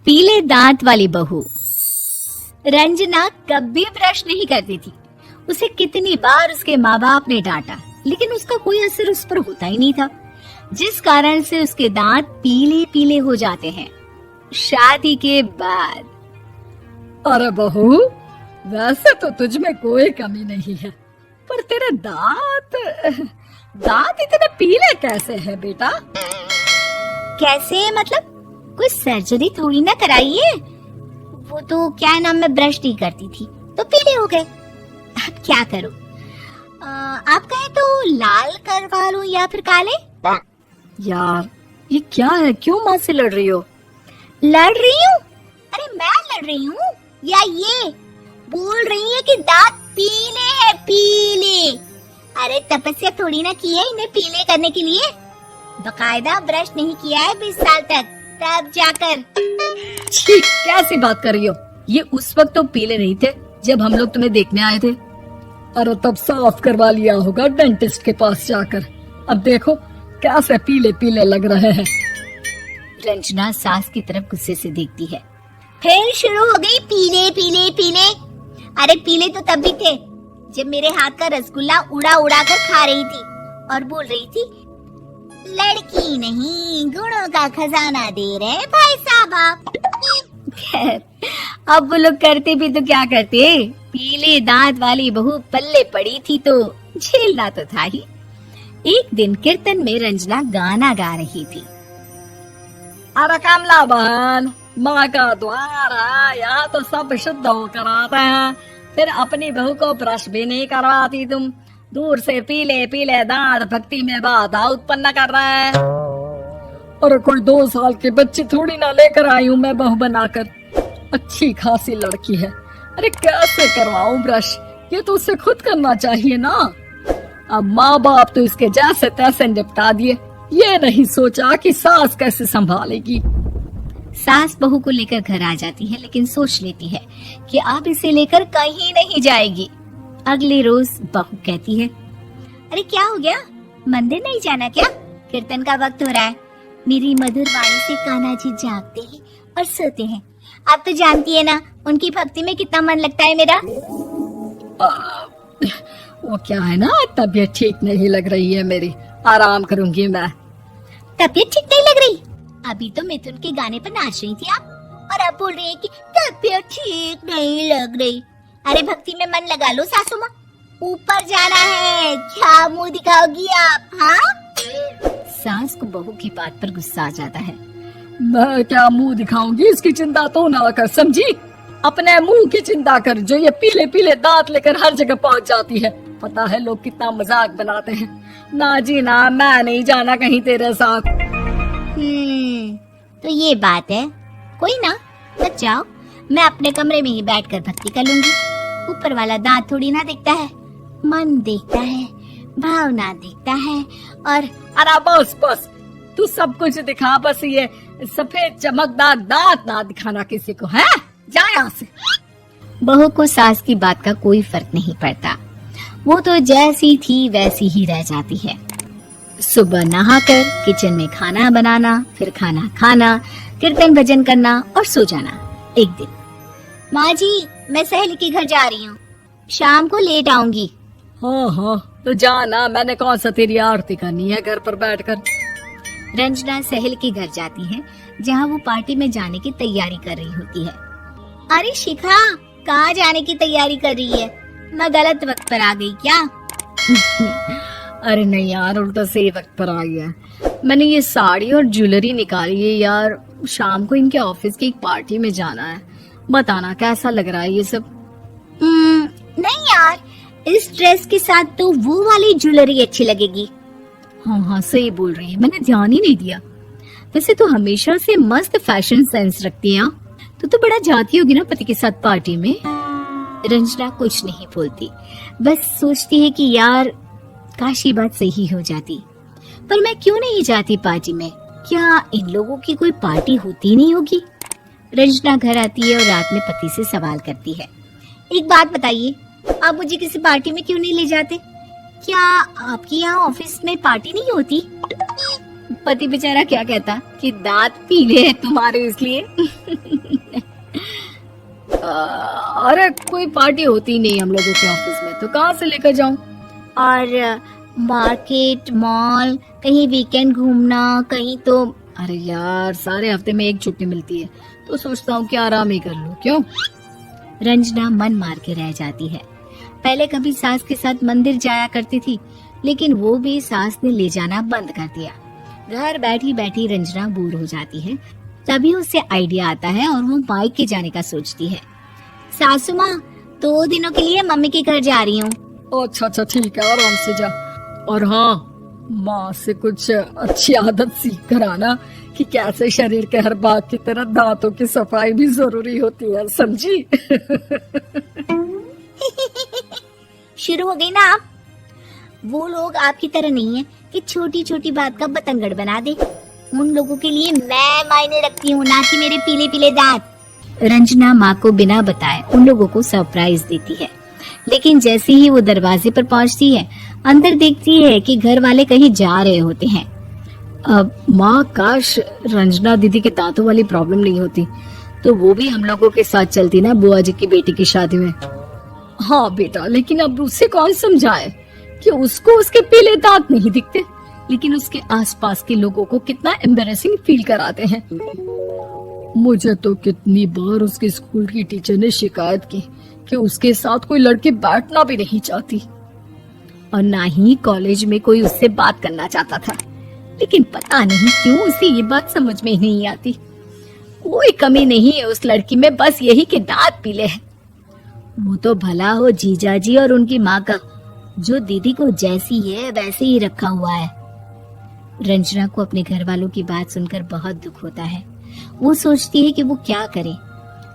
पीले दांत वाली बहू। रंजना कभी ब्रश नहीं करती थी। उसे कितनी बार उसके माँ बाप ने डांटा, लेकिन उसका कोई असर उस पर होता ही नहीं था, जिस कारण से उसके दांत पीले पीले हो जाते हैं। शादी के बाद। अरे बहू, वैसे तो तुझ में कोई कमी नहीं है, पर तेरे दांत दांत इतने पीले कैसे हैं बेटा? कैसे मतलब? कोई सर्जरी थोड़ी ना कराई है। वो तो क्या नाम, मैं ब्रश नहीं करती थी तो पीले हो गए। अब क्या करूं? आप कहें तो लाल करवा लूं या फिर काले? यार ये क्या है, क्यों माँ से लड़ रही हो? लड़ रही हूँ? अरे मैं लड़ रही हूँ या ये बोल रही है कि दांत पीले हैं, पीले। अरे तपस्या थोड़ी ना की है इन्हें पीले करने के लिए। बकायदा ब्रश नहीं किया है 20 साल तक, तब जाकर। छी, कैसी बात कर रही हो? ये उस वक्त तो पीले नहीं थे जब हम लोग तुम्हें देखने आए थे। अरे तब साफ करवा लिया होगा डेंटिस्ट के पास जाकर। अब देखो कैसे पीले पीले लग रहे हैं। रंजना सास की तरफ गुस्से से देखती है। फिर शुरू हो गई पीले पीले पीले। अरे पीले तो तब भी थे जब मेरे हाथ का रसगुल्ला उड़ा उड़ा कर खा रही थी और बोल रही थी, लड़की नहीं गुणों का खजाना दे रहे भाई साहब आप। खैर, अब वो लोग करते भी तो क्या करते, पीले दांत वाली बहू पल्ले पड़ी थी तो झेलना तो था ही। एक दिन कीर्तन में रंजना गाना गा रही थी। अरे कमला बहन, माँ का द्वार है, यहाँ तो सब शुद्ध होकर आते हैं, फिर अपनी बहू को ब्रश भी नहीं करवाती तुम। दूर से पीले पीले दांत भक्ति में बाधा उत्पन्न कर रहे हैं। और कोई 2 साल के बच्ची थोड़ी ना लेकर आई हूँ मैं बहू बनाकर। अच्छी खासी लड़की है, अरे कैसे करवाऊं ब्रश? ये तो उसे खुद करना चाहिए ना। अब माँ बाप तो इसके जैसे तैसे निपटा दिए, ये नहीं सोचा कि सास कैसे संभालेगी। सास बहू को लेकर घर आ जाती है, लेकिन सोच लेती है कि अब इसे लेकर कहीं नहीं जाएगी। अगले रोज बहू कहती है, अरे क्या हो गया, मंदिर नहीं जाना क्या? कीर्तन का वक्त हो रहा है। मेरी मधुर वाणी से कान्हा जी जागते हैं और सोते हैं। आप तो जानती है ना उनकी भक्ति में कितना मन लगता है मेरा। वो क्या है ना, तबीयत ठीक नहीं लग रही है मेरी, आराम करूंगी मैं। तबीयत ठीक नहीं लग रही? अभी तो मिथुन के गाने पर नाच रही थी आप, और अब बोल रही है कि तबीयत ठीक नहीं लग रही। अरे भक्ति में मन लगा लो सासू माँ, ऊपर जाना है, क्या मुंह दिखाओगी आप? हाँ? सास को बहू की बात पर गुस्सा आ जाता है। मैं क्या मुंह दिखाऊंगी, इसकी चिंता तो ना कर, समझी? अपने मुंह की चिंता कर, जो ये पीले पीले दांत लेकर हर जगह पहुंच जाती है। पता है लोग कितना मजाक बनाते हैं। ना जी ना, मैं नहीं जाना कहीं तेरे साथ। तो ये बात है, कोई ना, मत जाओ, मैं अपने कमरे में ही बैठकर भक्ति कर लूंगी। ऊपर वाला दांत थोड़ी ना देखता है, मन देखता है, भावना देखता है। और अरे बस बस, तू सब कुछ दिखा, बस ये सफेद चमकदार दांत ना दिखाना किसी को, है? जा यहाँ से। बहू को सास की बात का कोई फर्क नहीं पड़ता, वो तो जैसी थी वैसी ही रह जाती है। सुबह नहाकर किचन में खाना बनाना, फिर खाना खाना, कीर्तन भजन करना और सो जाना। एक दिन, माँ जी मैं सहेली के घर जा रही हूँ, शाम को लेट आऊंगी। हाँ हाँ तो जाना, मैंने कौन सा तेरी आरती करनी है घर पर बैठकर। रंजना सहेली के घर जाती है, जहाँ वो पार्टी में जाने की तैयारी कर रही होती है। अरे शिखा, कहाँ जाने की तैयारी कर रही है? मैं गलत वक्त पर आ गई क्या? अरे नहीं यार, उल्टा सही वक्त पर आई है। मैंने ये साड़ी और ज्वेलरी निकाली है यार, शाम को इनके ऑफिस की एक पार्टी में जाना है। बताना कैसा लग रहा है ये सब? नहीं यार, इस ड्रेस के साथ तो वो वाली ज्वेलरी अच्छी लगेगी। हाँ हाँ सही बोल रही है, मैंने ध्यान ही नहीं दिया। वैसे तो हमेशा से मस्त फैशन सेंस रखती है। तो बड़ा जाती होगी ना पति के साथ पार्टी में। रंजना कुछ नहीं बोलती, बस सोचती है कि यार काश ये बात सही हो जाती, पर मैं क्यों नहीं जाती पार्टी में? क्या इन लोगों की कोई पार्टी होती नहीं होगी? रंजना घर आती है और रात में पति से सवाल करती है, एक बात बताइए, आप मुझे किसी पार्टी में क्यों नहीं ले जाते? क्या आपके यहाँ ऑफिस में पार्टी नहीं होती? पति बेचारा क्या कहता कि दांत पीले हैं तुम्हारे इसलिए। अरे कोई पार्टी होती नहीं हम लोगों के ऑफिस में, तो कहाँ से लेकर जाऊं? और मार्केट, मॉल, कहीं वीकेंड घूमना, कहीं तो। अरे यार सारे हफ्ते में एक छुट्टी मिलती है, तो सोचता हूँ कि आराम ही कर लूं। क्यों? रंजना मन मार के रह जाती है। पहले कभी सास के साथ मंदिर जाया करती थी, लेकिन वो भी सास ने ले जाना बंद कर दिया। घर बैठी बैठी रंजना बोर हो जाती है। तभी उसे आइडिया आता है और वो मायके जाने का सोचती है। सासू माँ, 2 दिनों के लिए मम्मी के घर जा रही हूँ। अच्छा ठीक है, आराम से जा। और हाँ, माँ से कुछ अच्छी आदत सीख कर आना कि कैसे शरीर के हर भाग की तरह दांतों की सफाई भी जरूरी होती है, समझी? शुरू हो गई ना आप? वो लोग आपकी तरह नहीं है कि छोटी छोटी बात का बतंगड़ बना दे। उन लोगों के लिए मैं मायने रखती हूँ, ना कि मेरे पीले पीले दांत। रंजना माँ को बिना बताए उन लोगों को सरप्राइज देती है, लेकिन जैसे ही वो दरवाजे पर पहुँचती है, अंदर देखती है कि घर वाले कहीं जा रहे होते हैं। अब माँ, काश रंजना दीदी के दांतों वाली प्रॉब्लम नहीं होती, तो वो भी हम लोगों के साथ चलती ना बुआ जी की बेटी की शादी में। हाँ बेटा, लेकिन अब उससे कौन समझाए कि उसको उसके पीले दांत नहीं दिखते, लेकिन उसके आसपास के लोगों को कितना एम्बैरेसिंग फील कराते हैं। मुझे तो कितनी बार उसके स्कूल की टीचर ने शिकायत की कि उसके साथ कोई लड़की बैठना भी नहीं चाहती, और ना ही कॉलेज में कोई उससे बात करना चाहता था। लेकिन पता नहीं क्यों उसे ये बात समझ में ही नहीं आती। कोई कमी नहीं है उस लड़की में, बस यही कि दांत पीले हैं। वो तो भला हो जीजा जी और उनकी माँ का, जो दीदी को जैसी है वैसे ही रखा हुआ है। रंजना को अपने घर वालों की बात सुनकर बहुत दुख होता है। वो सोचती है कि वो क्या करे,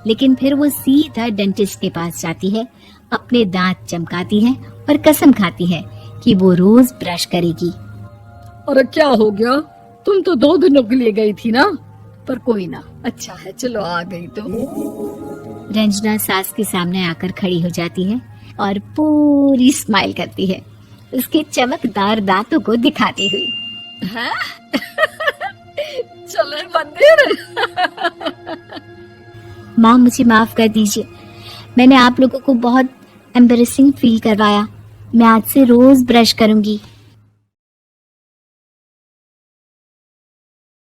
लेकिन फिर वो सीधा डेंटिस्ट के पास जाती है, अपने दांत चमकाती है और कसम खाती है कि वो रोज ब्रश करेगी। अरे क्या हो गया? तुम तो 2 दिनों के लिए गई थी ना, पर कोई ना, अच्छा है, चलो आ गई तो। रंजना सास के सामने आकर खड़ी हो जाती है और पूरी स्माइल करती है, उसके चमकदार दांतों को दिखाती हुई। हैं? चले मंदिर। माँ, मुझे माफ कर दीजिए, मैंने आप लोगों को बहुत एम्बैरेसिंग फील करवाया। मैं आज से रोज ब्रश करूंगी।